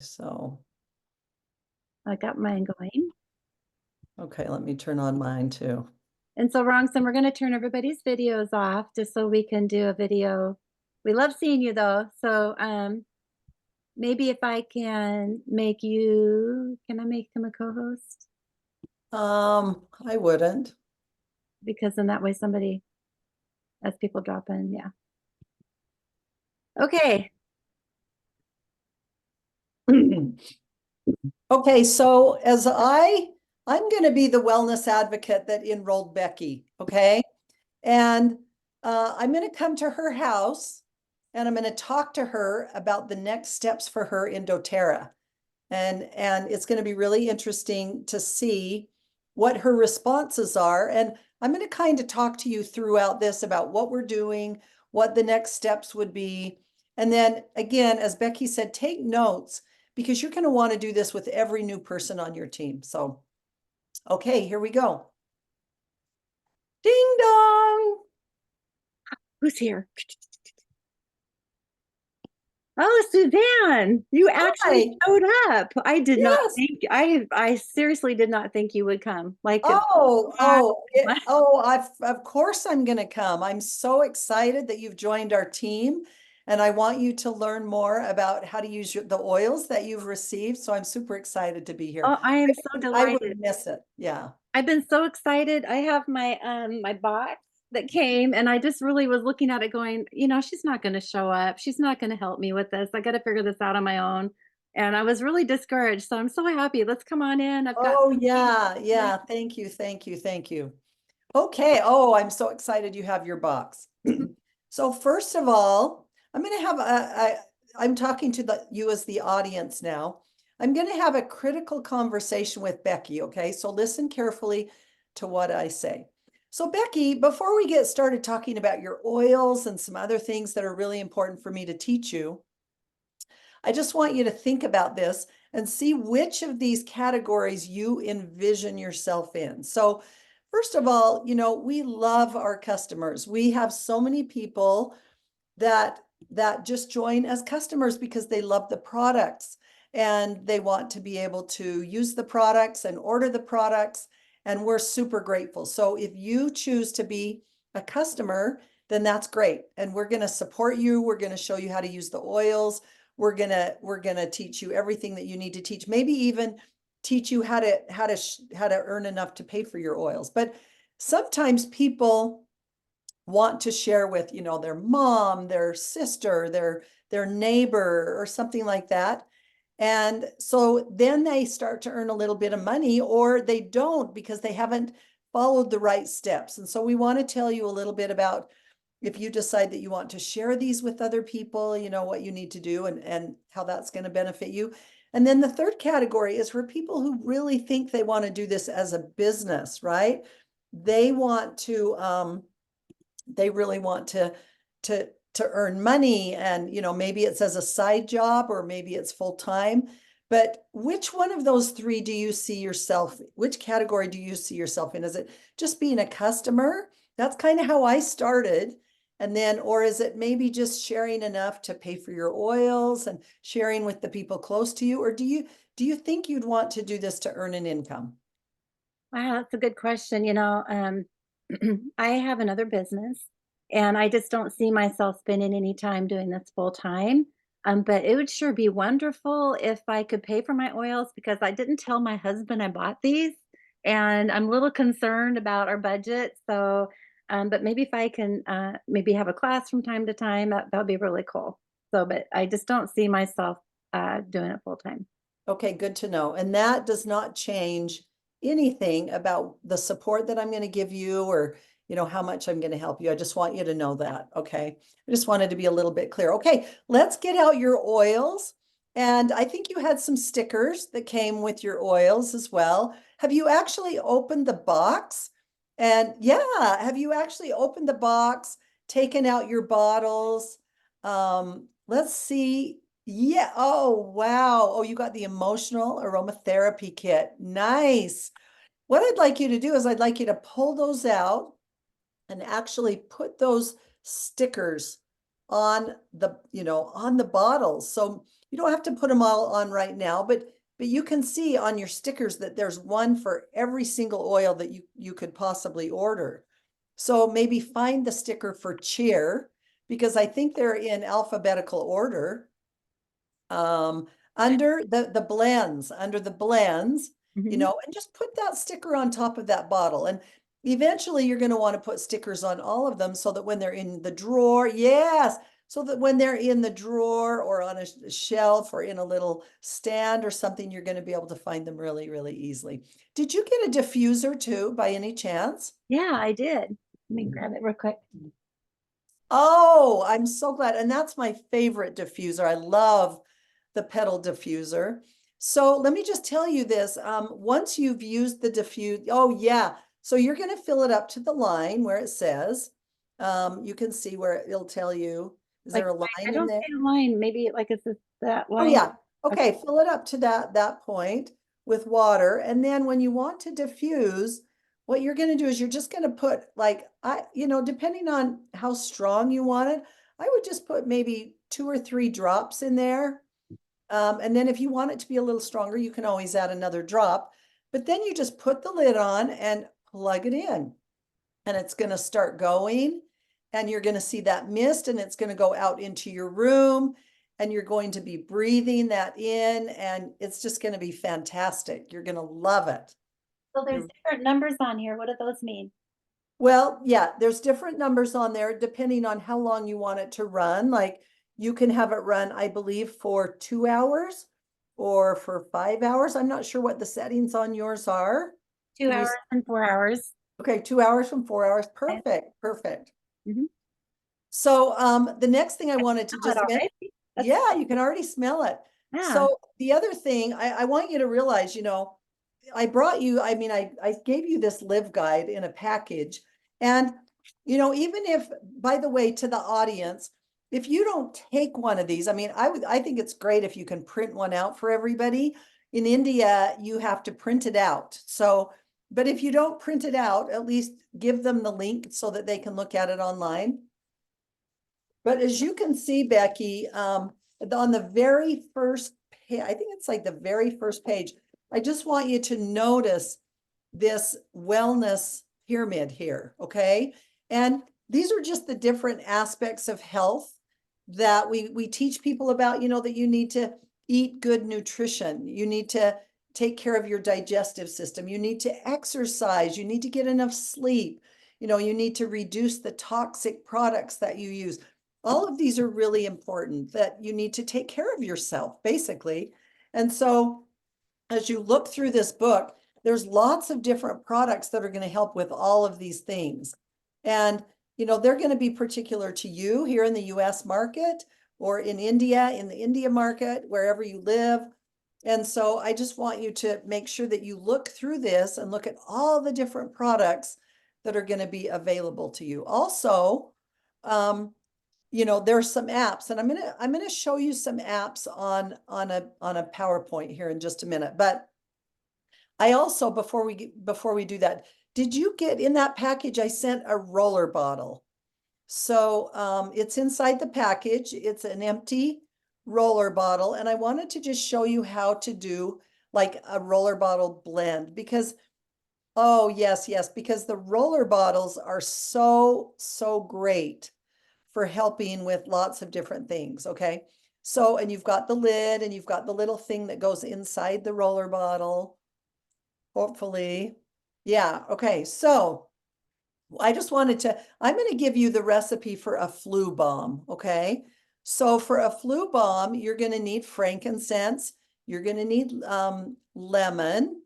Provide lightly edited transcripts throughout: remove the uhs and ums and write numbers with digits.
So, I got mine going. okay, let me turn on mine too. And so, Wrongson, we're going to turn everybody's videos off just so we can do a video. We love seeing you though. So, maybe if I can make you, can I make him a co-host? I wouldn't. Because then that way somebody, as people drop in, yeah. Okay. Okay, so I'm going to be the wellness advocate that enrolled Becky, okay? And I'm going to come to her house and I'm going to talk to her about the next steps for her in doTERRA. And it's going to be really interesting to see what her responses are. And I'm going to kind of talk to you throughout this about what we're doing, what the next steps would be. And then again, as Becky said, take notes because you're going to want to do this with every new person on your team. So, okay, here we go. Ding dong. Who's here? Oh, Suzanne, you actually Hi. showed up. I did not Yes. think I seriously did not think you would come. Like Of course I'm going to come. I'm so excited that you've joined our team and I want you to learn more about how to use the oils that you've received. So I'm super excited to be here. oh, I am so I delighted. would miss it. Yeah. I've been so excited. I have my box that came and I just really was looking at it going, she's not going to show up. She's not going to help me with this. I got to figure this out on my own. And I was really discouraged. So I'm so happy. Let's come on in. I've got Oh, some yeah. Yeah. Thank you. Thank you. Thank you. Okay. Oh, I'm so excited you have your box. So first of all, I'm going to have I'm talking to you as the audience now. I'm going to have a critical conversation with Becky. Okay. So listen carefully to what I say. So Becky, before we get started talking about your oils and some other things that are really important for me to teach you, I just want you to think about this and see which of these categories you envision yourself in. So, first of all, we love our customers. We have so many people that just join as customers because they love the products and they want to be able to use the products and order the products. And we're super grateful. So, if you choose to be a customer, then that's great. And we're going to support you. We're going to show you how to use the oils. We're going to teach you everything that you need to teach, maybe even teach you how to earn enough to pay for your oils. But sometimes people want to share with, their mom, their sister, their neighbor or something like that. And so then they start to earn a little bit of money or they don't because they haven't followed the right steps. And so we want to tell you a little bit about if you decide that you want to share these with other people, what you need to do and how that's going to benefit you. And then the third category is for people who really think they want to do this as a business, right? They want to they really want to earn money and maybe it's as a side job or maybe it's full time. But which one of those three do you see yourself, which category do you see yourself in? Is it just being a customer? That's kind of how I started. And then, or is it maybe just sharing enough to pay for your oils and sharing with the people close to you? Or do you think you'd want to do this to earn an income? Wow, that's a good question. I have another business and I just don't see myself spending any time doing this full time. But it would sure be wonderful if I could pay for my oils because I didn't tell my husband I bought these and I'm a little concerned about our budget. So, but maybe if I can maybe have a class from time to time, that would be really cool. So, but I just don't see myself doing it full time. Okay, good to know. And that does not change anything about the support that I'm going to give you or, how much I'm going to help you. I just want you to know that. Okay. I just wanted to be a little bit clear. Okay, let's get out your oils. And I think you had some stickers that came with your oils as well. Have you actually opened the box? And yeah, have you actually opened the box, taken out your bottles? Let's see. Yeah. Oh, wow. Oh, you got the emotional aromatherapy kit. Nice. What I'd like you to do is I'd like you to pull those out and actually put those stickers on the bottles. So You don't have to put them all on right now, but you can see on your stickers that there's one for every single oil that you could possibly order. So maybe find the sticker for cheer, because I think they're in alphabetical order. Under the blends, under the blends, you Mhm. know, and just put that sticker on top of that bottle. And eventually you're going to want to put stickers on all of them so that when they're in the drawer, yes, so that when they're in the drawer or on a shelf or in a little stand or something, you're going to be able to find them really, really easily. Did you get a diffuser too, by any chance? Yeah, I did. Let me grab it real quick. Oh, I'm so glad. And that's my favorite diffuser. I love the petal diffuser. So let me just tell you this. Once you've used the diffuse, oh yeah. So you're going to fill it up to the line where it says, you can see where it'll tell you, is Like, there a I line in don't there? see a line. Maybe like is this that Oh line? yeah. Okay, fill it up to that point with water. And then when you want to diffuse, what you're going to do is you're just going to put like depending on how strong you want it, I would just put maybe 2 or 3 drops in there. And then if you want it to be a little stronger, you can always add another drop. But then you just put the lid on and plug it in, and it's going to start going, and you're going to see that mist, and it's going to go out into your room, and you're going to be breathing that in, and it's just going to be fantastic. You're going to love it. So there's You're, different numbers on here. What do those mean? well, yeah, there's different numbers on there depending on how long you want it to run. Like you can have it run, I believe, for 2 hours or for 5 hours. I'm not sure what the settings on yours are. Two Can you, hours and 4 hours. okay, 2 hours from 4 hours. Okay. Perfect, perfect. Mhm. So the next thing I I can wanted to smell it just mention, already. That's yeah, you can already smell it. yeah. So the other thing I want you to realize, I brought you, I mean, I gave you this live guide in a package. And, even if, by the way, to the audience, if you don't take one of these, I mean, I think it's great if you can print one out for everybody. In India, you have to print it out. So, but if you don't print it out, at least give them the link so that they can look at it online. But as you can see, Becky, on the very first page, I think it's like the very first page, I just want you to notice this wellness pyramid here, okay? And these are just the different aspects of health that we teach people about, that you need to eat good nutrition. You need to take care of your digestive system. You need to exercise. You need to get enough sleep. You need to reduce the toxic products that you use. All of these are really important, that you need to take care of yourself, basically. And so as you look through this book, there's lots of different products that are going to help with all of these things. And, they're going to be particular to you here in the US market or in India, in the India market, wherever you live. And so I just want you to make sure that you look through this and look at all the different products that are going to be available to you. Also, there's some apps, and I'm gonna show you some apps on a PowerPoint here in just a minute. But I also, before we do that, did you get in that package? I sent a roller bottle. So it's inside the package. It's an empty roller bottle, and I wanted to just show you how to do like a roller bottle blend, because oh yes, yes, because the roller bottles are so, so great for helping with lots of different things, okay? So, and you've got the lid and you've got the little thing that goes inside the roller bottle, hopefully. Yeah, okay. So I'm going to give you the recipe for a flu bomb, okay? So for a flu bomb, you're going to need frankincense, you're going to need lemon,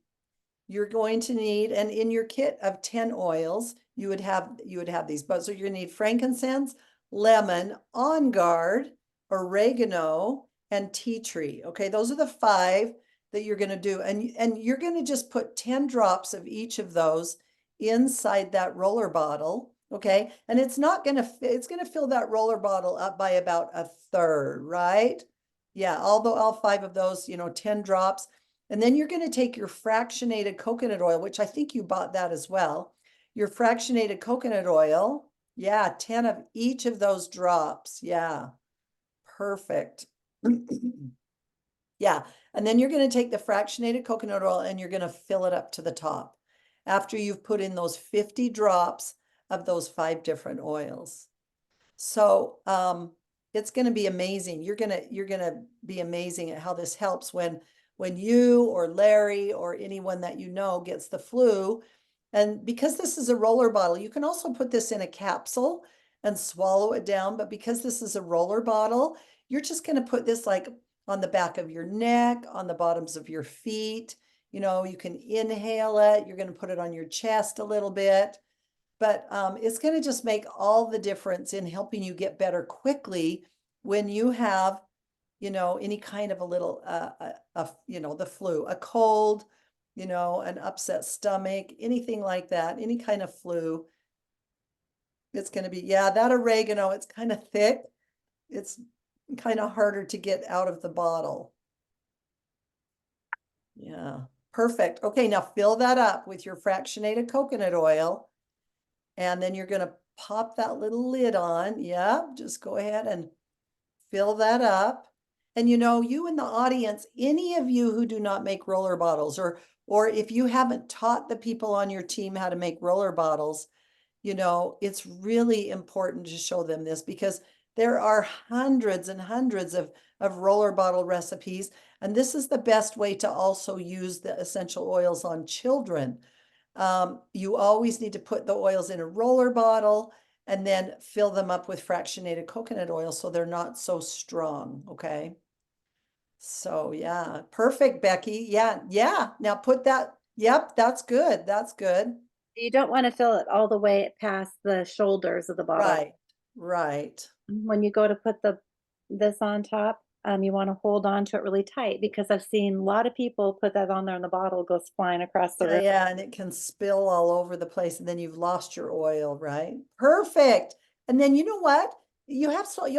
you're going to need, and in your kit of 10 oils, you would have these, but so you're gonna need frankincense, lemon, on guard, oregano, and tea tree. Okay, those are the 5 that you're gonna do. And you're gonna just put 10 drops of each of those inside that roller bottle. Okay, and it's gonna fill that roller bottle up by about a third, right? Yeah, although all 5 of those, 10 drops. And then you're going to take your fractionated coconut oil, which I think you bought that as well. Your fractionated coconut oil. Yeah, 10 of each of those drops. Yeah, perfect. Yeah, and then you're gonna take the fractionated coconut oil and you're gonna fill it up to the top after you've put in those 50 drops of those 5 different oils. So, it's gonna be amazing. You're gonna be amazing at how this helps when you or Larry or anyone that you know gets the flu. And because this is a roller bottle, you can also put this in a capsule and swallow it down. But because this is a roller bottle, you're just gonna put this like on the back of your neck, on the bottoms of your feet. You know, you can inhale it. You're gonna put it on your chest a little bit. But it's going to just make all the difference in helping you get better quickly when you have, you know, any kind of a little, you know, the flu, a cold, you know, an upset stomach, anything like that, any kind of flu. It's going to be, yeah, that oregano, it's kind of thick. It's kind of harder to get out of the bottle. Yeah, perfect. Okay, now fill that up with your fractionated coconut oil. And then you're going to pop that little lid on. Yeah, just go ahead and fill that up. And you know, you in the audience, any of you who do not make roller bottles, or if you haven't taught the people on your team how to make roller bottles, you know, it's really important to show them this because there are hundreds and hundreds of roller bottle recipes. And this is the best way to also use the essential oils on children. You always need to put the oils in a roller bottle and then fill them up with fractionated coconut oil so they're not so strong, okay? So yeah, perfect, Becky. Yeah, yeah. Now put that, yep, that's good. That's good. You don't wanna fill it all the way past the shoulders of the bottle. Right, right. When you go to put this on top, you wanna hold on to it really tight because I've seen a lot of people put that on there and the bottle goes flying across the Yeah, room. yeah, and it can spill all over the place and then you've lost your oil, right? Perfect. And then you know what? You'll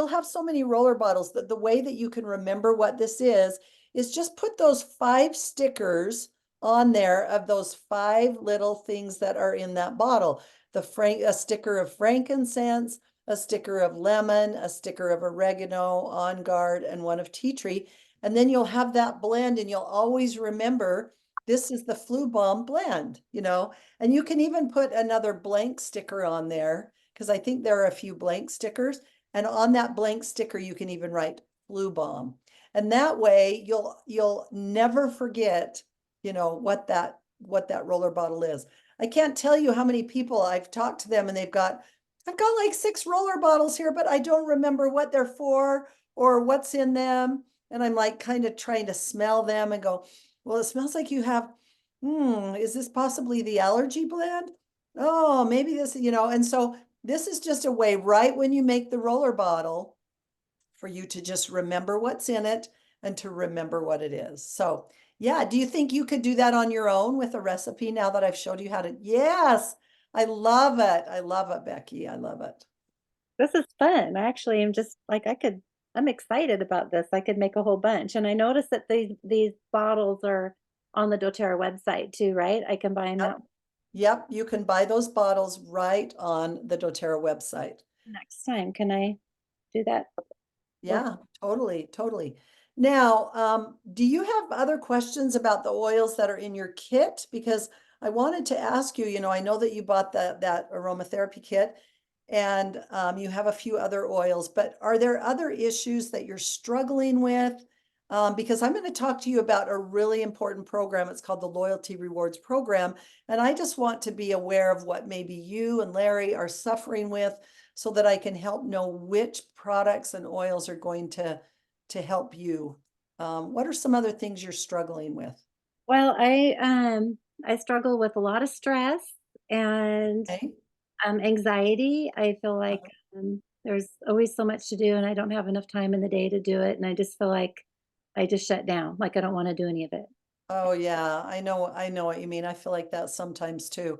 have so many roller bottles that the way that you can remember what this is just put those 5 stickers on there of those 5 little things that are in that bottle. A sticker of frankincense, a sticker of lemon, a sticker of oregano, on guard, and one of tea tree. And then you'll have that blend and you'll always remember this is the flu bomb blend, you know, and you can even put another blank sticker on there because I think there are a few blank stickers. And on that blank sticker, you can even write flu bomb. And that way you'll never forget, you know, what that roller bottle is. I can't tell you how many people I've talked to them and I've got like 6 roller bottles here, but I don't remember what they're for or what's in them. And I'm like kind of trying to smell them and go, well, it smells like you have, is this possibly the allergy blend? Oh, maybe this, you know, and so this is just a way right when you make the roller bottle for you to just remember what's in it and to remember what it is. So, yeah, do you think you could do that on your own with a recipe now that I've showed you how to? Yes, I love it. I love it, Becky. I love it. This is fun. I actually am just like I'm excited about this. I could make a whole bunch. And I noticed that these bottles are on the doTERRA website too, right? I can buy them Yep. that Yep, you can buy those bottles right on the doTERRA website. next time. Can I do that? Or Yeah, totally, totally. Now, do you have other questions about the oils that are in your kit? Because I wanted to ask you, you know, I know that you bought that aromatherapy kit and you have a few other oils, but are there other issues that you're struggling with? Because I'm going to talk to you about a really important program. It's called the Loyalty Rewards Program. And I just want to be aware of what maybe you and Larry are suffering with so that I can help know which products and oils are going to help you. What are some other things you're struggling with? well, I struggle with a lot of stress and Okay. anxiety. I feel like Uh, there's always so much to do and I don't have enough time in the day to do it. And I just feel like I just shut down. Like I don't want to do any of it. Oh yeah, I know what you mean. I feel like that sometimes too.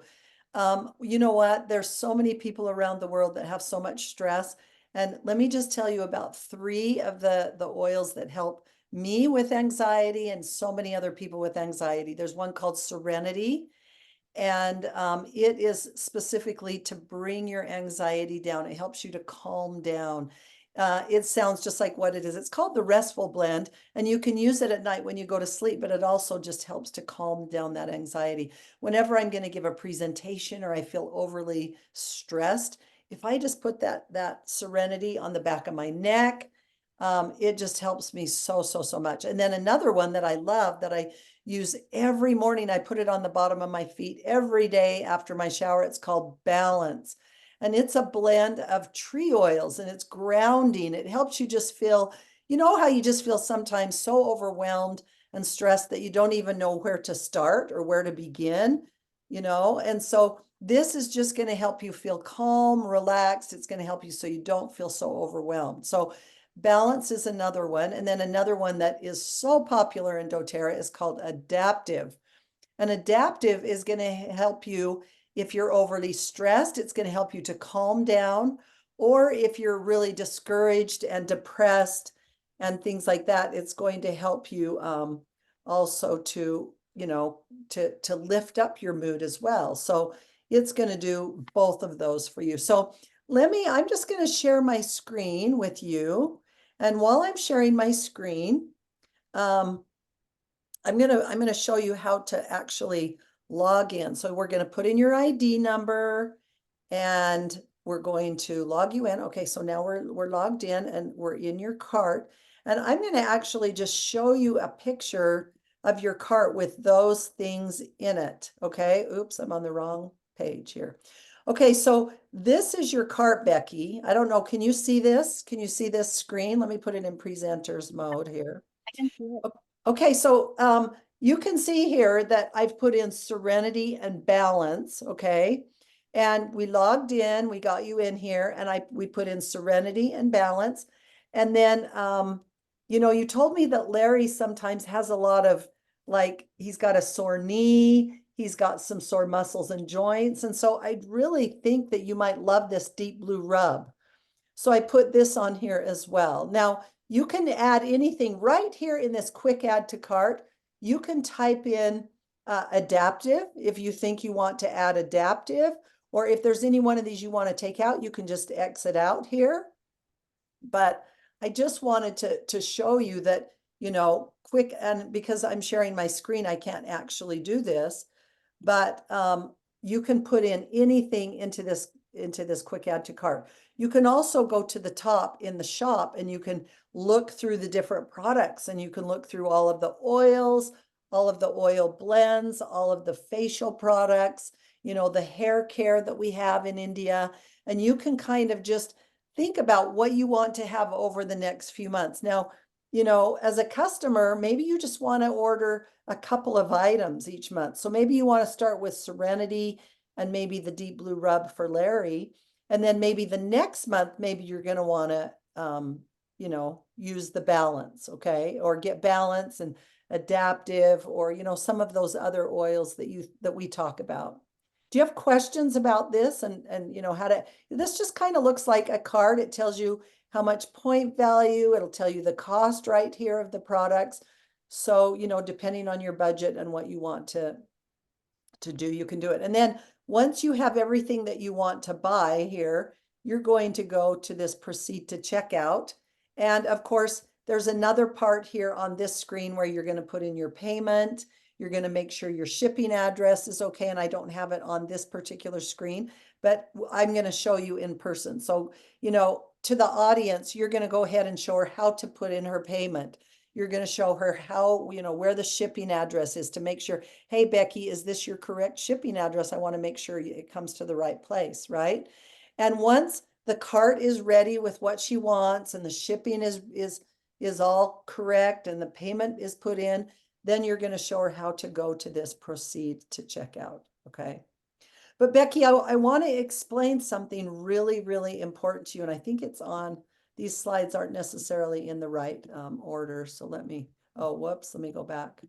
You know what? There's so many people around the world that have so much stress. And let me just tell you about 3 of the oils that help me with anxiety and so many other people with anxiety. There's one called Serenity. And it is specifically to bring your anxiety down. It helps you to calm down. It sounds just like what it is. It's called the Restful Blend, and you can use it at night when you go to sleep, but it also just helps to calm down that anxiety. Whenever I'm going to give a presentation or I feel overly stressed, if I just put that Serenity on the back of my neck, it just helps me so much. And then another one that I love that I use every morning, I put it on the bottom of my feet every day after my shower. It's called Balance. And it's a blend of tree oils and it's grounding. It helps you just feel, you know how you just feel sometimes so overwhelmed and stressed that you don't even know where to start or where to begin, you know? And so this is just going to help you feel calm, relaxed. It's going to help you so you don't feel so overwhelmed. So Balance is another one. And then another one that is so popular in doTERRA is called Adaptive. And Adaptive is going to help you if you're overly stressed. It's going to help you to calm down. Or if you're really discouraged and depressed and things like that, it's going to help you also to, you know, to lift up your mood as well. So it's going to do both of those for you. So I'm just going to share my screen with you. And while I'm sharing my screen, I'm gonna show you how to actually log in. So we're gonna put in your ID number and we're going to log you in. Okay, so now we're logged in and we're in your cart. And I'm gonna actually just show you a picture of your cart with those things in it. Okay, oops, I'm on the wrong page here. Okay, so this is your cart, Becky. I don't know, can you see this? Can you see this screen? Let me put it in presenters mode here. I can see it. Okay, so you can see here that I've put in Serenity and Balance, okay? And we logged in, we got you in here, and we put in Serenity and Balance. And then, you know, you told me that Larry sometimes has a lot of, like, he's got a sore knee, he's got some sore muscles and joints. And so I really think that you might love this Deep Blue Rub. So I put this on here as well. Now, you can add anything right here in this quick add to cart. You can type in adaptive if you think you want to add adaptive, or if there's any one of these you want to take out, you can just exit out here. But I just wanted to show you that, you know, quick, and because I'm sharing my screen, I can't actually do this, but you can put in anything into this quick add to cart. You can also go to the top in the shop and you can look through the different products and you can look through all of the oils, all of the oil blends, all of the facial products, you know, the hair care that we have in India. And you can kind of just think about what you want to have over the next few months. Now, you know, as a customer, maybe you just want to order a couple of items each month. So maybe you want to start with Serenity and maybe the Deep Blue Rub for Larry. And then maybe the next month, maybe you're going to want to, you know, use the Balance, okay? Or get Balance and Adaptive, or, you know, some of those other oils that we talk about. Do you have questions about this and you know, how to, this just kind of looks like a card. It tells you how much point value, it'll tell you the cost right here of the products. So, you know, depending on your budget and what you want to do, you can do it. And then once you have everything that you want to buy here, you're going to go to this proceed to checkout. And of course, there's another part here on this screen where you're going to put in your payment. You're going to make sure your shipping address is okay. And I don't have it on this particular screen, but I'm going to show you in person. So, you know, to the audience, you're going to go ahead and show her how to put in her payment. You're going to show her how, you know, where the shipping address is to make sure, hey, Becky, is this your correct shipping address? I want to make sure it comes to the right place, right? And once the cart is ready with what she wants and the shipping is all correct and the payment is put in, then you're going to show her how to go to this proceed to checkout, okay? But Becky, I want to explain something really, really important to you, and I think it's on, these slides aren't necessarily in the right order. So let me go back.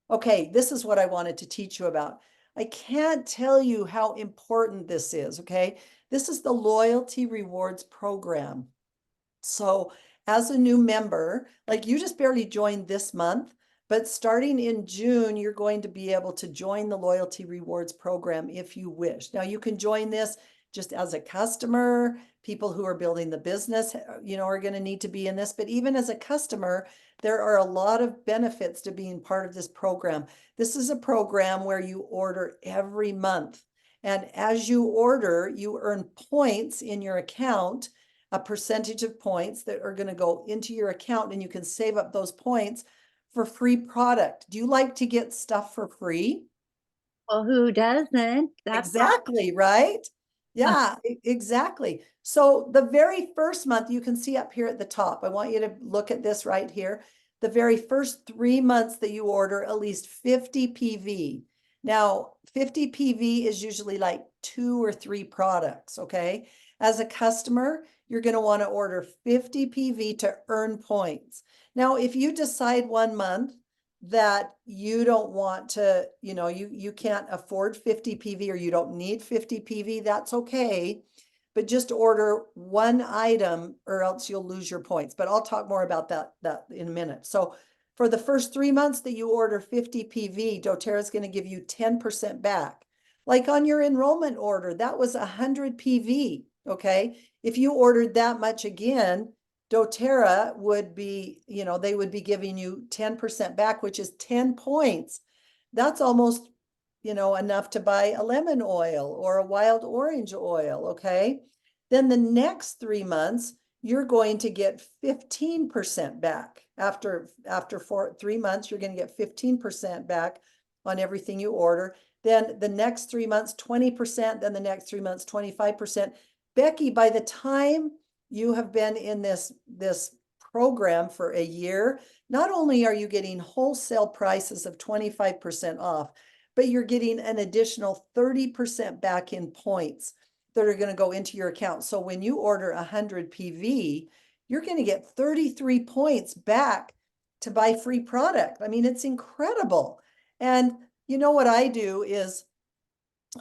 Okay, this is what I wanted to teach you about. I can't tell you how important this is, okay? This is the Loyalty Rewards Program. So as a new member, like you just barely joined this month, but starting in June, you're going to be able to join the Loyalty Rewards Program if you wish. Now you can join this just as a customer, people who are building the business, are going to need to be in this. But even as a customer, there are a lot of benefits to being part of this program. This is a program where you order every month. And as you order, you earn points in your account, a percentage of points that are going to go into your account, and you can save up those points for free product. Do you like to get stuff for free? Well, who doesn't? That's Exactly, right? Yeah, exactly. So the very first month, you can see up here at the top, I want you to look at this right here. The very first 3 months that you order at least 50 PV. Now, 50 PV is usually like 2 or 3 products, okay? As a customer, you're going to want to order 50 PV to earn points. Now, if you decide one month that you don't want to, you can't afford 50 PV or you don't need 50 PV, that's okay. But just order one item or else you'll lose your points. But I'll talk more about that in a minute. So for the first 3 months that you order 50 PV, doTERRA is going to give you 10% back. Like on your enrollment order, that was 100 PV, okay? If you ordered that much again, doTERRA would be, they would be giving you 10% back, which is 10 points. That's almost, enough to buy a lemon oil or a wild orange oil, okay? Then the next 3 months, you're going to get 15% back. After 3 months, you're going to get 15% back on everything you order. Then the next 3 months, 20%, then the next 3 months, 25%. Becky, by the time you have been in this program for a year, not only are you getting wholesale prices of 25% off, but you're getting an additional 30% back in points that are going to go into your account. So when you order 100 PV, you're going to get 33 points back to buy free product. I mean, it's incredible. And you know what I do is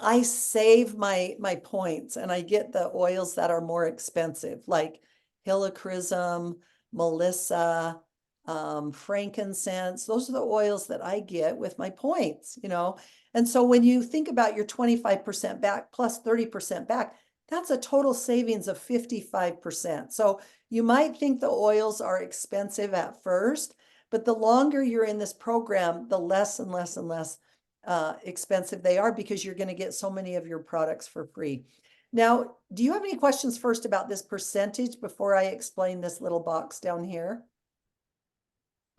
I save my points and I get the oils that are more expensive, like helichrysum, melissa, frankincense. Those are the oils that I get with my points. And so when you think about your 25% back plus 30% back, that's a total savings of 55%. So you might think the oils are expensive at first, but the longer you're in this program, the less and less and less expensive they are because you're going to get so many of your products for free. Now, do you have any questions first about this percentage before I explain this little box down here?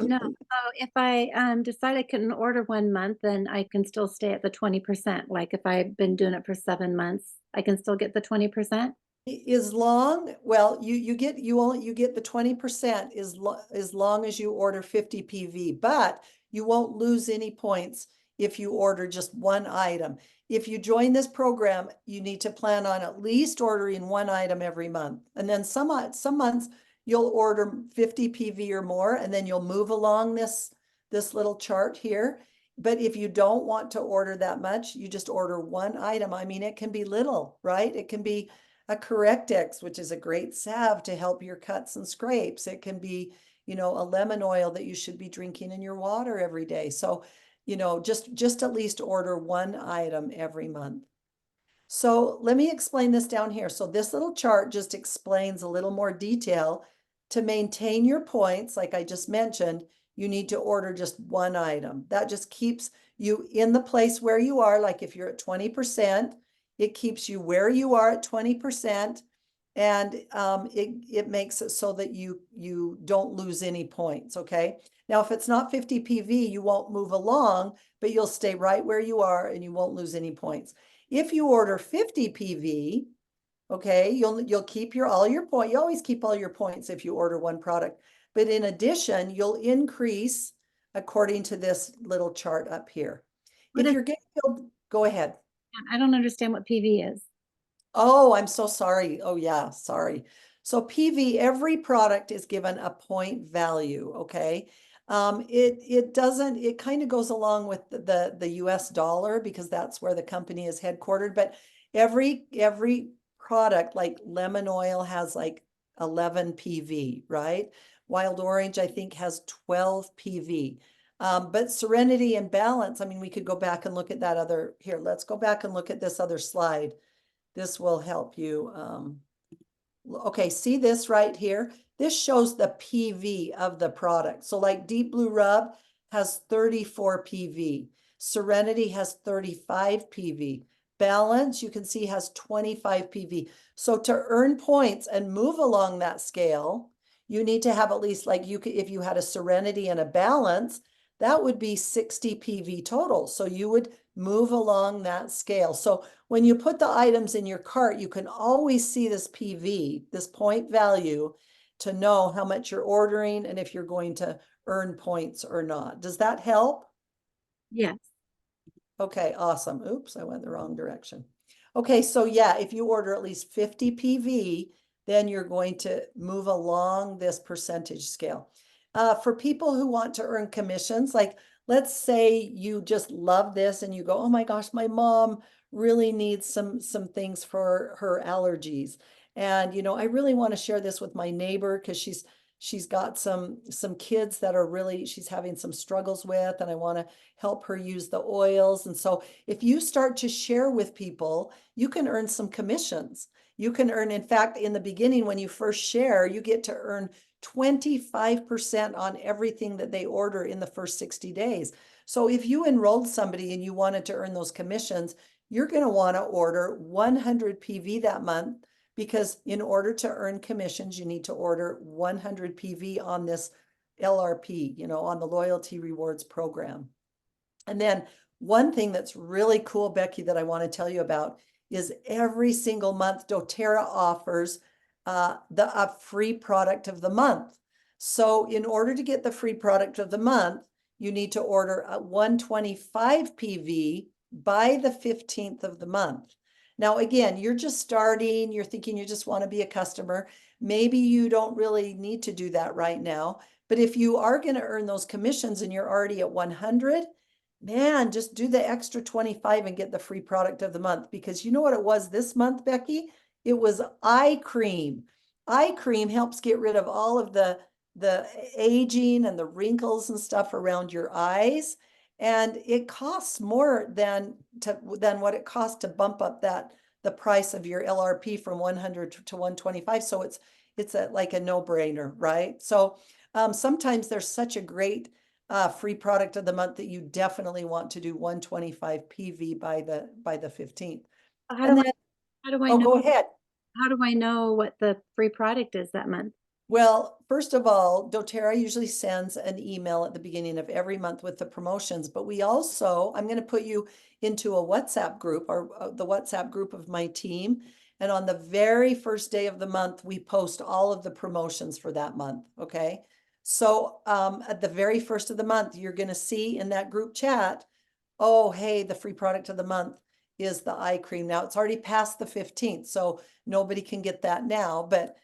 no. So if I decide I couldn't order 1 month, then I can still stay at the 20%. Like if I've been doing it for 7 months, I can still get the 20%. Well, you get the 20% as long as you order 50 PV, but you won't lose any points if you order just one item. If you join this program, you need to plan on at least ordering one item every month. And then some months you'll order 50 PV or more, and then you'll move along this little chart here. But if you don't want to order that much, you just order one item. I mean, it can be little, right? It can be a Correctex, which is a great salve to help your cuts and scrapes. It can be, a lemon oil that you should be drinking in your water every day. So, just at least order one item every month. So let me explain this down here. So this little chart just explains a little more detail. To maintain your points, like I just mentioned, you need to order just one item. That just keeps you in the place where you are. Like if you're at 20%, it keeps you where you are at 20%. And it makes it so that you don't lose any points, okay? Now, if it's not 50 PV, you won't move along, but you'll stay right where you are and you won't lose any points. If you order 50 PV, okay, you'll keep all your points. You always keep all your points if you order one product. But in addition, you'll increase according to this little chart up here. What If is, you're getting, go ahead. I don't understand what PV is. Oh, I'm so sorry. Oh, yeah, sorry. So PV, every product is given a point value, okay? It kind of goes along with the US dollar because that's where the company is headquartered, but every product like lemon oil has like 11 PV, right? Wild orange, I think, has 12 PV. But Serenity and Balance, I mean, we could go back and look at let's go back and look at this other slide. This will help you. Okay, see this right here? This shows the PV of the product. So like Deep Blue Rub has 34 PV. Serenity has 35 PV. Balance, you can see, has 25 PV. So to earn points and move along that scale, you need to have at least, like, you could, if you had a Serenity and a Balance, that would be 60 PV total. So you would move along that scale. So when you put the items in your cart, you can always see this PV, this point value, to know how much you're ordering and if you're going to earn points or not. Does that help? Yes. Okay, awesome. Oops, I went the wrong direction. Okay, so yeah, if you order at least 50 PV, then you're going to move along this percentage scale. For people who want to earn commissions, like let's say you just love this and you go, oh my gosh, my mom really needs some things for her allergies. And I really want to share this with my neighbor because she's got some kids that are really, she's having some struggles with, and I want to help her use the oils. And so if you start to share with people, you can earn some commissions. You can earn, in fact, in the beginning, when you first share, you get to earn 25% on everything that they order in the first 60 days. So if you enrolled somebody and you wanted to earn those commissions, you're going to want to order 100 PV that month, because in order to earn commissions, you need to order 100 PV on this LRP, on the loyalty rewards program. And then one thing that's really cool, Becky, that I want to tell you about is every single month doTERRA offers a free product of the month. So in order to get the free product of the month, you need to order a 125 PV by the 15th of the month. Now, again, you're just starting, you're thinking you just want to be a customer. Maybe you don't really need to do that right now. But if you are going to earn those commissions and you're already at 100, man, just do the extra 25 and get the free product of the month. Because you know what it was this month, Becky? It was eye cream. Eye cream helps get rid of all of the aging and the wrinkles and stuff around your eyes. And it costs more than what it costs to bump up the price of your LRP from 100 to 125. So it's like a no-brainer, right? So sometimes there's such a great free product of the month that you definitely want to do 125 PV by the 15th. How And do I then, how do I oh, know go ahead. how do I know what the free product is that month? Well, first of all, doTERRA usually sends an email at the beginning of every month with the promotions, but we also, I'm going to put you into a WhatsApp group, or the WhatsApp group of my team. And on the very first day of the month, we post all of the promotions for that month. Okay. So at the very first of the month, you're going to see in that group chat, oh, hey, the free product of the month is the eye cream. Now it's already past the 15th, so nobody can get that now, but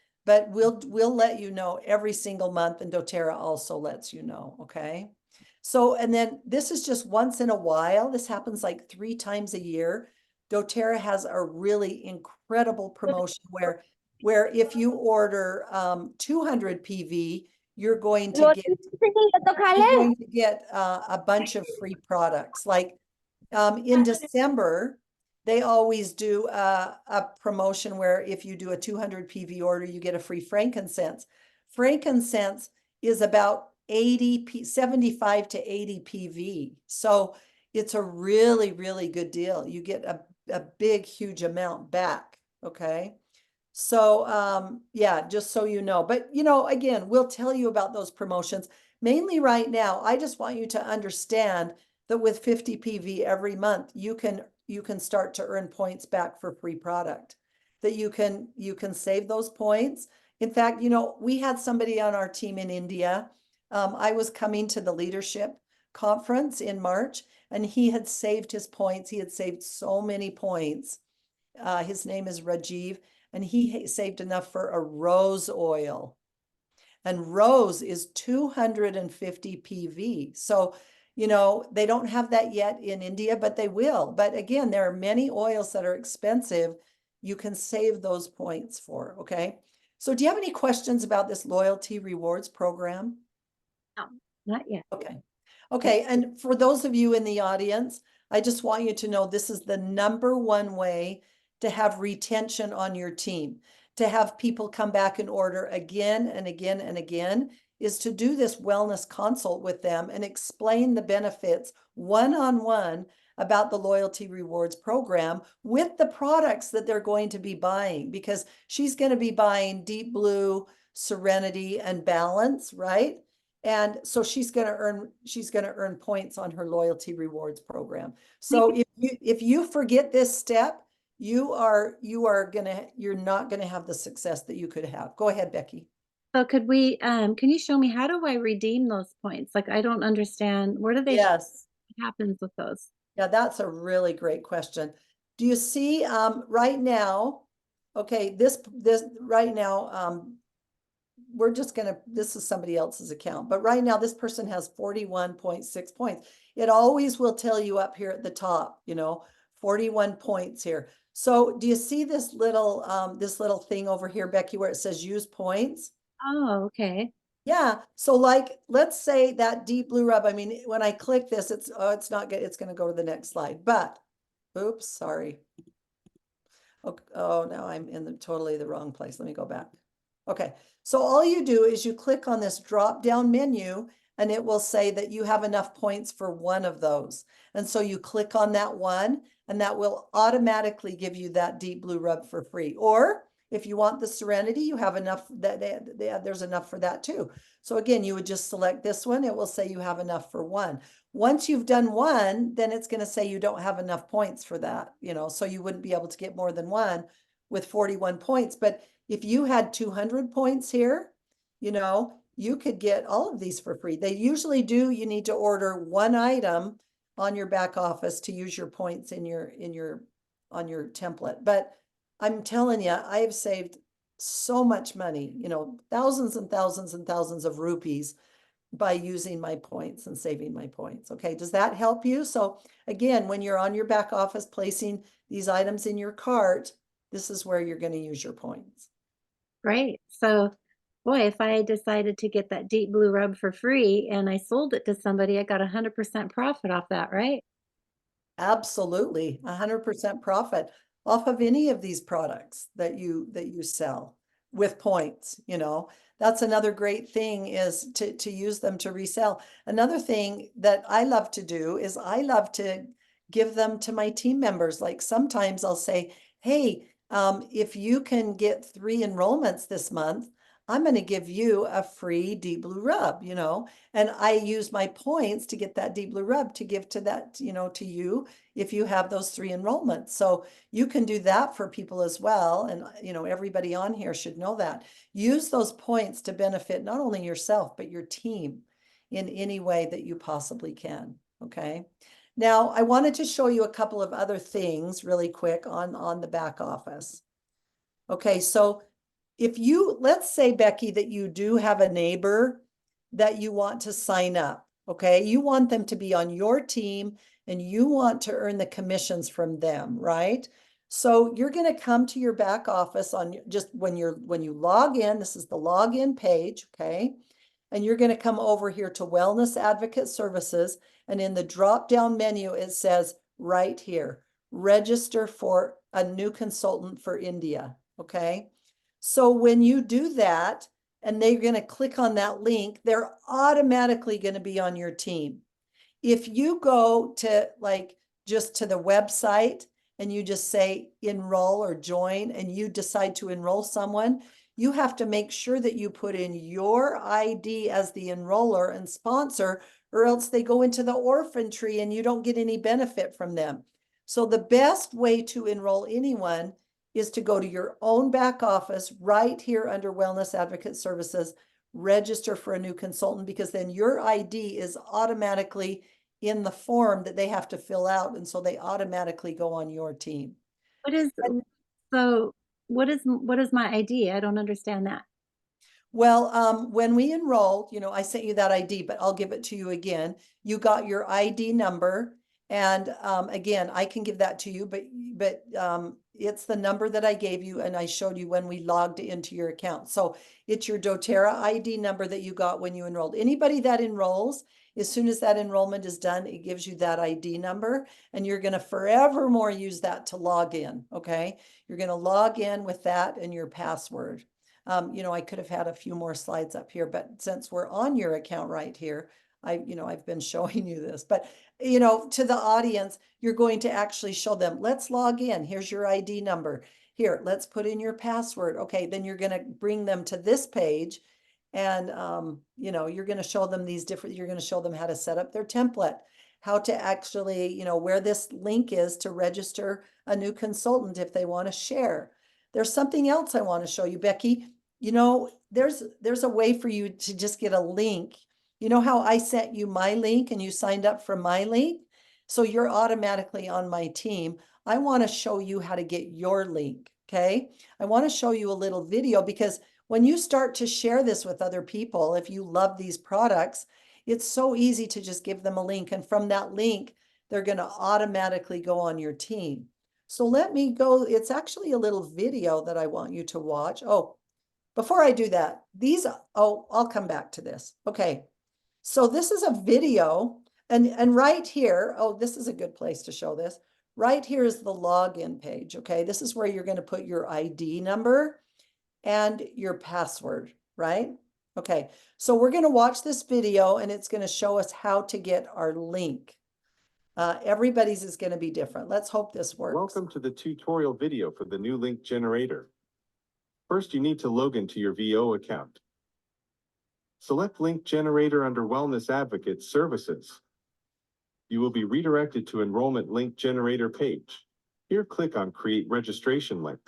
we'll let you know every single month, and doTERRA also lets you know, okay? So, and then this is just once in a while. This happens like 3 times a year. doTERRA has a really incredible promotion where if you order 200 PV, you're going to get a bunch of free products. Like in December, they always do a promotion where if you do a 200 PV order, you get a free frankincense. Frankincense is about 75 to 80 PV. So it's a really, really good deal. You get a big, huge amount back. Okay. So yeah, just so you know. But again, we'll tell you about those promotions. Mainly right now, I just want you to understand that with 50 PV every month, you can start to earn points back for free product. That you can save those points. In fact, we had somebody on our team in India. I was coming to the leadership conference in March, and he had saved his points. He had saved so many points. His name is Rajiv, and he saved enough for a rose oil. And rose is 250 PV. So, they don't have that yet in India, but they will. But again, there are many oils that are expensive. You can save those points for, okay? So do you have any questions about this loyalty rewards program? No, not yet. Okay. Okay. And for those of you in the audience, I just want you to know this is the #1 way to have retention on your team. to have people come back and order again and again and again is to do this wellness consult with them and explain the benefits one-on-one about the loyalty rewards program with the products that they're going to be buying, because she's going to be buying Deep Blue, Serenity, and Balance, right? And so she's going to earn points on her loyalty rewards program. So if you forget this step, you're not gonna have the success that you could have. Go ahead, Becky. So could we, can you show me how do I redeem those points? Like, I don't understand. Where do they, Yes. what happens with those? Yeah, that's a really great question. Do you see right now? Okay, this right now, we're just gonna, this is somebody else's account, but right now this person has 41.6 points. It always will tell you up here at the top, 41 points here. So do you see this little thing over here, Becky, where it says use points? Oh, okay. Yeah, so like, let's say that Deep Blue rub, I mean, when I click this, it's not good, it's gonna go to the next slide, but, oops, sorry. Oh, now I'm in totally the wrong place. Let me go back. Okay, so all you do is you click on this drop down menu and it will say that you have enough points for one of those. And so you click on that one and that will automatically give you that Deep Blue rub for free. Or if you want the Serenity, you have enough, there's enough for that too. So again, you would just select this one. It will say you have enough for one. Once you've done one, then it's going to say you don't have enough points for that, so you wouldn't be able to get more than one with 41 points. But if you had 200 points here, you could get all of these for free. They usually do. You need to order one item on your back office to use your points on your template. But I'm telling you, I have saved so much money, thousands and thousands and thousands of rupees by using my points and saving my points. Okay, does that help you? So again, when you're on your back office placing these items in your cart, this is where you're going to use your points. Great. So, boy, if I decided to get that Deep Blue rub for free and I sold it to somebody, I got 100% profit off that, right? Absolutely, 100% profit off of any of these products that you sell with points. That's another great thing, is to use them to resell. Another thing that I love to do is I love to give them to my team members. Like sometimes I'll say, hey, if you can get 3 enrollments this month, I'm going to give you a free Deep Blue rub, and I use my points to get that Deep Blue rub to give to that, to you if you have those 3 enrollments. So you can do that for people as well. And, everybody on here should know that. Use those points to benefit not only yourself, but your team in any way that you possibly can. Okay. Now, I wanted to show you a couple of other things really quick on the back office. Okay, so let's say, Becky, that you do have a neighbor that you want to sign up, okay? You want them to be on your team and you want to earn the commissions from them, right? So you're going to come to your back office on just when you log in. This is the login page, okay? And you're going to come over here to Wellness Advocate Services, and in the drop-down menu it says right here, register for a new consultant for India, okay? So when you do that and they're going to click on that link, they're automatically going to be on your team. If you go to just to the website and you just say enroll or join and you decide to enroll someone, you have to make sure that you put in your ID as the enroller and sponsor, or else they go into the orphan tree and you don't get any benefit from them. So the best way to enroll anyone is to go to your own back office right here under Wellness Advocate Services, register for a new consultant, because then your ID is automatically in the form that they have to fill out. And so they automatically go on your team. What is And so what is my ID? I don't understand that. well, when we enrolled, I sent you that ID, but I'll give it to you again. You got your ID number. And again, I can give that to you, but it's the number that I gave you and I showed you when we logged into your account. So it's your doTERRA ID number that you got when you enrolled. Anybody that enrolls, as soon as that enrollment is done, it gives you that ID number, and you're going to forevermore use that to log in. Okay. You're going to log in with that and your password. I could have had a few more slides up here, but since we're on your account right here, I've been showing you this, but to the audience, you're going to actually show them, let's log in. Here's your ID number. Here, let's put in your password. Okay, then you're going to bring them to this page, and you're going to show them you're going to show them how to set up their template, how to actually, where this link is to register a new consultant if they want to share. There's something else I want to show you, Becky. There's a way for you to just get a link. You know how I sent you my link and you signed up for my link? So you're automatically on my team. I want to show you how to get your link, okay? I want to show you a little video, because when you start to share this with other people, if you love these products, it's so easy to just give them a link. And from that link, they're going to automatically go on your team. So let me go. It's actually a little video that I want you to watch. Oh, before I do that, I'll come back to this. Okay. So this is a video, and right here, this is a good place to show this. Right here is the login page, okay? This is where you're going to put your ID number and your password, right? Okay, so we're going to watch this video, and it's going to show us how to get our link. Everybody's is going to be different. Let's hope this works. Welcome to the tutorial video for the new link generator. First, you need to log into your VO account. Select Link Generator under Wellness Advocate Services. You will be redirected to Enrollment Link Generator page. Here, click on Create Registration Link.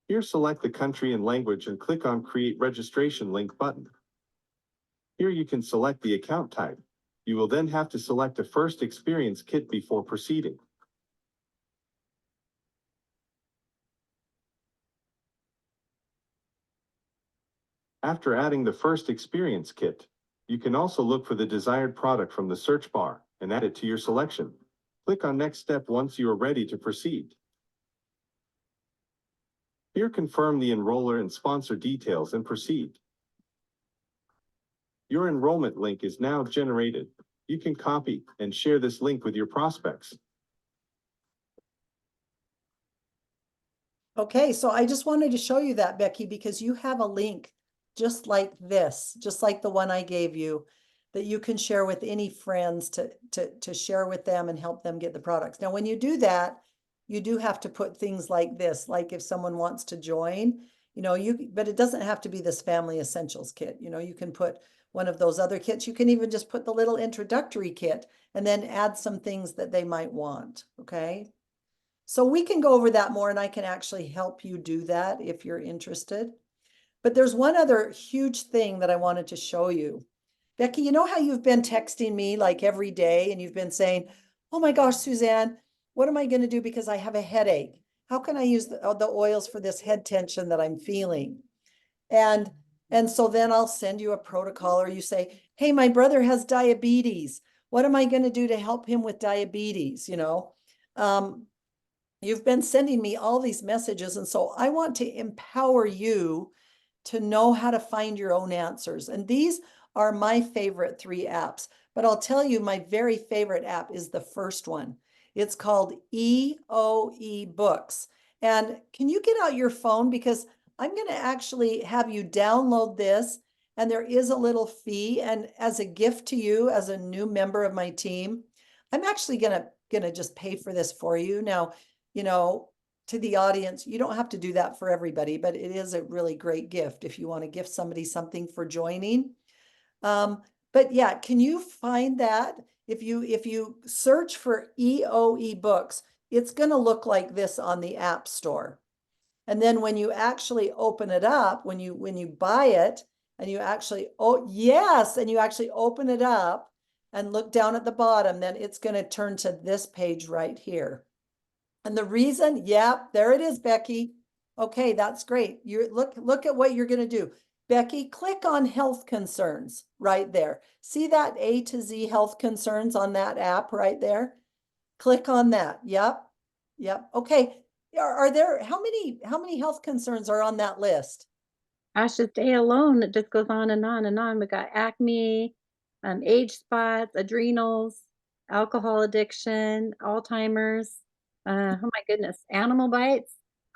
Here, select the country and language and click on Create Registration Link button. Here you can select the account type. You will then have to select a first experience kit before proceeding. After adding the first experience kit, you can also look for the desired product from the search bar and add it to your selection. Click on Next Step once you are ready to proceed. Here, confirm the enroller and sponsor details and proceed. Your enrollment link is now generated. You can copy and share this link with your prospects. Okay, so I just wanted to show you that, Becky, because you have a link just like this, just like the one I gave you, that you can share with any friends to share with them and help them get the products. Now, when you do that, you do have to put things like this, like if someone wants to join, but it doesn't have to be this Family Essentials kit. You can put one of those other kits. You can even just put the little introductory kit and then add some things that they might want, okay? So we can go over that more, and I can actually help you do that if you're interested. But there's one other huge thing that I wanted to show you. Becky, you know how you've been texting me like every day and you've been saying, oh my gosh, Suzanne, what am I going to do because I have a headache? How can I use the oils for this head tension that I'm feeling? And so then I'll send you a protocol, or you say, hey, my brother has diabetes. What am I going to do to help him with diabetes? You've been sending me all these messages. And so I want to empower you to know how to find your own answers. And these are my favorite 3 apps, but I'll tell you, my very favorite app is the first one. It's called EOE Books. And can you get out your phone? Because I'm going to actually have you download this, and there is a little fee. And as a gift to you, as a new member of my team, I'm actually going to just pay for this for you. Now, to the audience, you don't have to do that for everybody, but it is a really great gift if you want to gift somebody something for joining. But yeah, can you find that? If you search for EOE Books, it's going to look like this on the App Store. And then when you actually open it up, when you buy it, and you actually, and you actually open it up and look down at the bottom, then it's going to turn to this page right here. And the reason, there it is, Becky. Okay, that's great. You look at what you're going to do. Becky, click on health concerns right there. See that A to Z health concerns on that app right there? Click on that. Yep. Okay. are there, how many health concerns are on that list? Gosh, this day alone, it just goes on and on and on. We got acne, age spots, adrenals, alcohol addiction, Alzheimer's. Oh my goodness, animal bites.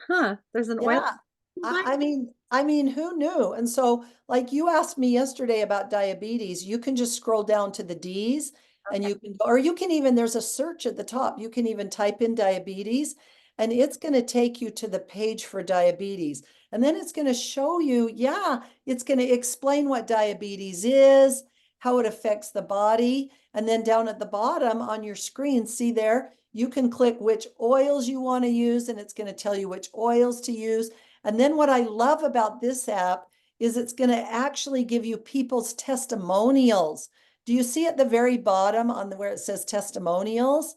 Huh? There's an oil Yeah. bite. I mean, who knew? And so, like you asked me yesterday about diabetes, you can just scroll down to the D's and Okay. you can, or you can even, there's a search at the top. You can even type in diabetes and it's going to take you to the page for diabetes. And then it's going to show you, yeah, it's going to explain what diabetes is, how it affects the body. And then down at the bottom on your screen, see there, you can click which oils you want to use and it's going to tell you which oils to use. And then what I love about this app is it's going to actually give you people's testimonials. Do you see at the very bottom on where it says testimonials?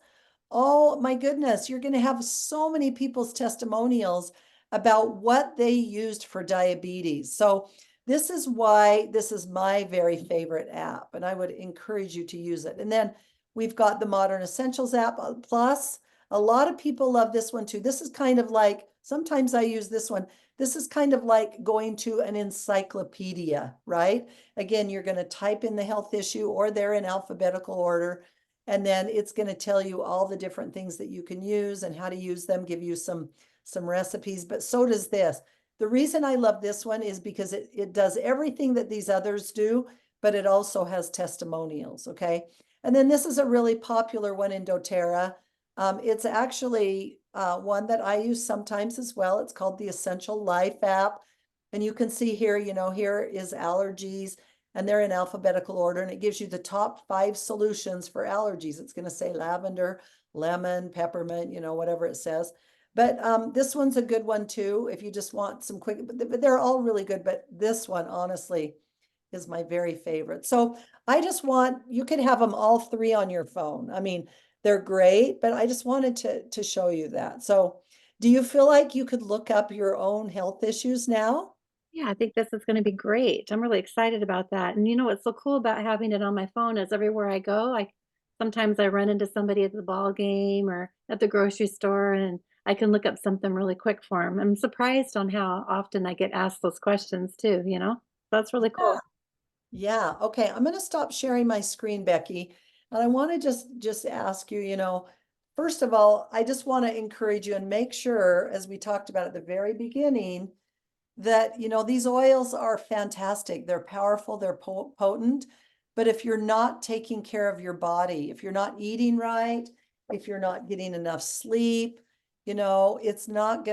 Oh my goodness, you're going to have so many people's testimonials about what they used for diabetes. So this is why this is my very favorite app, and I would encourage you to use it. And then we've got the Modern Essentials app plus. A lot of people love this one too. This is kind of like, sometimes I use this one. This is kind of like going to an encyclopedia, right? Again, you're going to type in the health issue or they're in alphabetical order. And then it's going to tell you all the different things that you can use and how to use them, give you some recipes, but so does this. The reason I love this one is because it does everything that these others do, but it also has testimonials, okay? And then this is a really popular one in doTERRA. It's actually one that I use sometimes as well. It's called the Essential Life app. And you can see here, you know, here is allergies and they're in alphabetical order and it gives you the top 5 solutions for allergies. It's going to say lavender, lemon, peppermint, you know, whatever it says. But this one's a good one too, if you just want some quick, but they're all really good. But this one, honestly, is my very favorite. So I just want, you can have them all 3 on your phone. I mean, they're great, but I just wanted to show you that. So do you feel like you could look up your own health issues now? Yeah, I think this is going to be great. I'm really excited about that. And you know what's so cool about having it on my phone is everywhere I go, sometimes I run into somebody at the ball game or at the grocery store, and I can look up something really quick for them. I'm surprised on how often I get asked those questions too, you know? That's really Yeah. cool. Yeah. Okay. I'm going to stop sharing my screen, Becky. And I want to just ask you, you know, first of all, I just want to encourage you and make sure, as we talked about at the very beginning, that, you know, these oils are fantastic. They're powerful, they're potent. But if you're not taking care of your body, if you're not eating right, if you're not getting enough sleep, you know, it's not,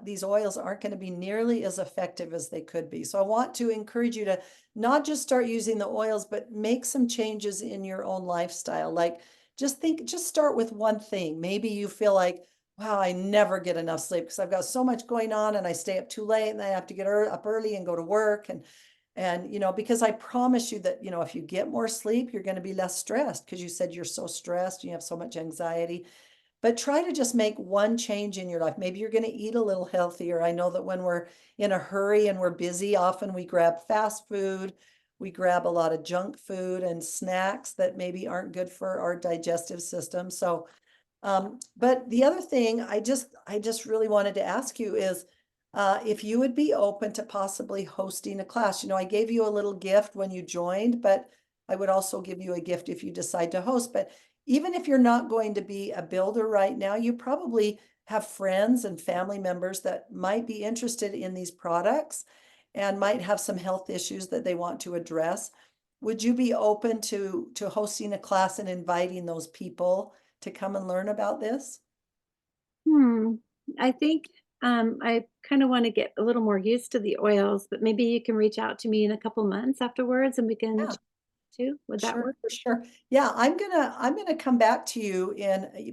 these oils aren't going to be nearly as effective as they could be. So I want to encourage you to not just start using the oils, but make some changes in your own lifestyle. Like just start with one thing. Maybe you feel like, wow, I never get enough sleep because I've got so much going on and I stay up too late and I have to get up early and go to work. And, you know, because I promise you that, you know, if you get more sleep, you're going to be less stressed because you said you're so stressed, you have so much anxiety. But try to just make one change in your life. Maybe you're going to eat a little healthier. I know that when we're in a hurry and we're busy, often we grab fast food, we grab a lot of junk food and snacks that maybe aren't good for our digestive system. So but the other thing I just really wanted to ask you is if you would be open to possibly hosting a class. You know, I gave you a little gift when you joined, but I would also give you a gift if you decide to host. But even if you're not going to be a builder right now, you probably have friends and family members that might be interested in these products and might have some health issues that they want to address. Would you be open to hosting a class and inviting those people to come and learn about this? Hmm. I think I kind of want to get a little more used to the oils, but maybe you can reach out to me in a couple months afterwards and we can Yeah, chat too. Would that sure, work? for sure. Yeah, I'm gonna come back to you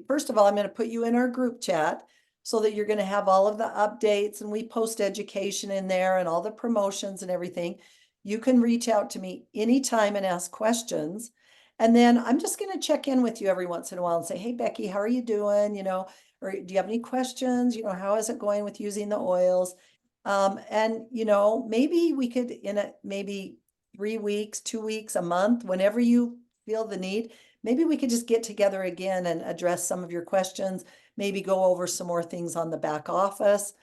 first of all, I'm gonna put you in our group chat so that you're gonna have all of the updates and we post education in there and all the promotions and everything. You can reach out to me anytime and ask questions. And then I'm just gonna check in with you every once in a while and say, hey, Becky, how are you doing? You know, or do you have any questions? You know, how is it going with using the oils? And you know, maybe we could maybe 3 weeks, 2 weeks, a month, whenever you feel the need, maybe we could just get together again and address some of your questions, maybe go over some more things on the back office.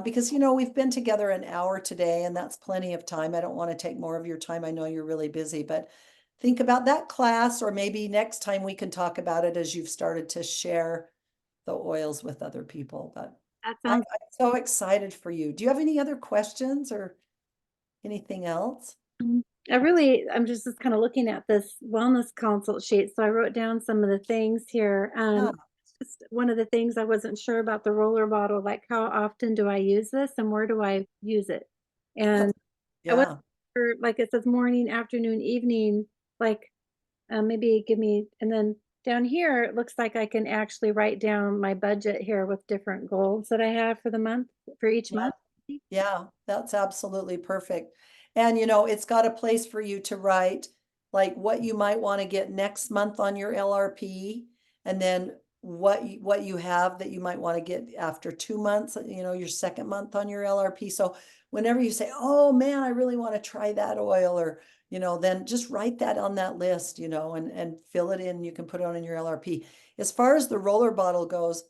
Because, we've been together an hour today and that's plenty of time. I don't want to take more of your time. I know you're really busy, but think about that class, or maybe next time we can talk about it as you've started to share the oils with other people. But That I'm sounds so excited for you. Do you have any other questions or anything else? I'm just kind of looking at this wellness consult sheet. So I wrote down some of the things here. Yeah. Just one of the things I wasn't sure about the roller bottle, like how often do I use this and where do I use it? And I wasn't Yeah. sure, like it says morning, afternoon, evening, like maybe give me, and then down here, it looks like I can actually write down my budget here with different goals that I have for the month, for each Yeah. month. Yeah, that's absolutely perfect. And it's got a place for you to write like what you might want to get next month on your LRP, and then what you have that you might want to get after 2 months, your second month on your LRP. So whenever you say, "Oh man, I really want to try that oil," or then just write that on that list, and fill it in. You can put it on in your LRP. As far as the roller bottle goes,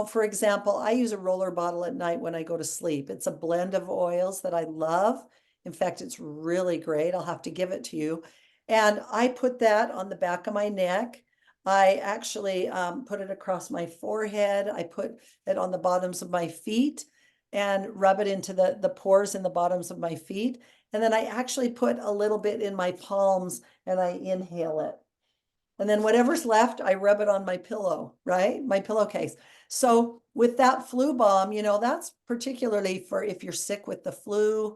for example, I use a roller bottle at night when I go to sleep. It's a blend of oils that I love. In fact, it's really great. I'll have to give it to you. And I put that on the back of my neck. I actually put it across my forehead. I put it on the bottoms of my feet and rub it into the pores in the bottoms of my feet. And then I actually put a little bit in my palms and I inhale it. And then whatever's left, I rub it on my pillow, right? My pillowcase. So with that flu balm, that's particularly for if you're sick with the flu,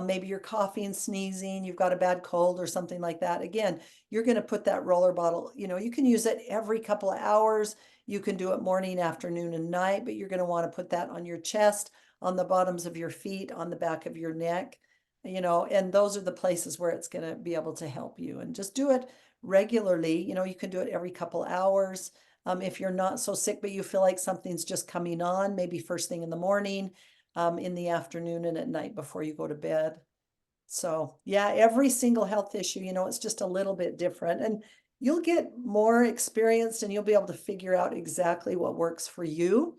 maybe you're coughing, sneezing, you've got a bad cold or something like that. Again, you're going to put that roller bottle, you can use it every couple of hours. You can do it morning, afternoon, and night, but you're going to want to put that on your chest, on the bottoms of your feet, on the back of your neck, and those are the places where it's going to be able to help you. And just do it regularly. You can do it every couple hours. If you're not so sick, but you feel like something's just coming on, maybe first thing in the morning, in the afternoon, and at night before you go to bed. So yeah, every single health issue, it's just a little bit different, and you'll get more experienced and you'll be able to figure out exactly what works for you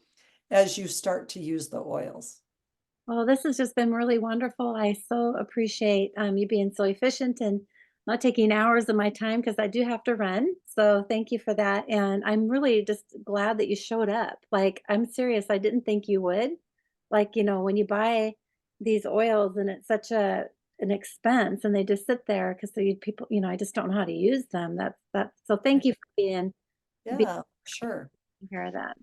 as you start to use the oils. Well, this has just been really wonderful. I so appreciate you being so efficient and not taking hours of my time because I do have to run. So thank you for that. And I'm really just glad that you showed up. Like, I'm serious. I didn't think you would. Like, when you buy these oils and it's such an expense and they just sit there because people, I just don't know how to use them. That's so thank you for being Yeah, sure. taking care of that.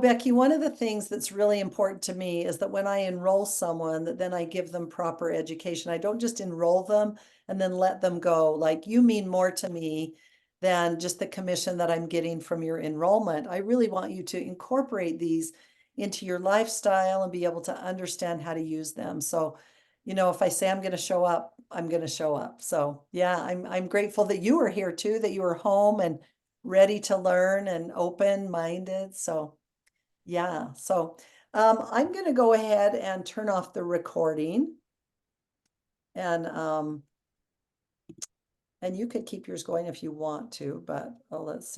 Becky, one of the things that's really important to me is that when I enroll someone, that then I give them proper education. I don't just enroll them and then let them go. Like, you mean more to me than just the commission that I'm getting from your enrollment. I really want you to incorporate these into your lifestyle and be able to understand how to use them. So, if I say I'm going to show up, I'm going to show up. So, yeah, I'm grateful that you were here too, that you were home and ready to learn and open-minded. So, yeah, so I'm going to go ahead and turn off the recording, and you could keep yours going if you want to, but let's see.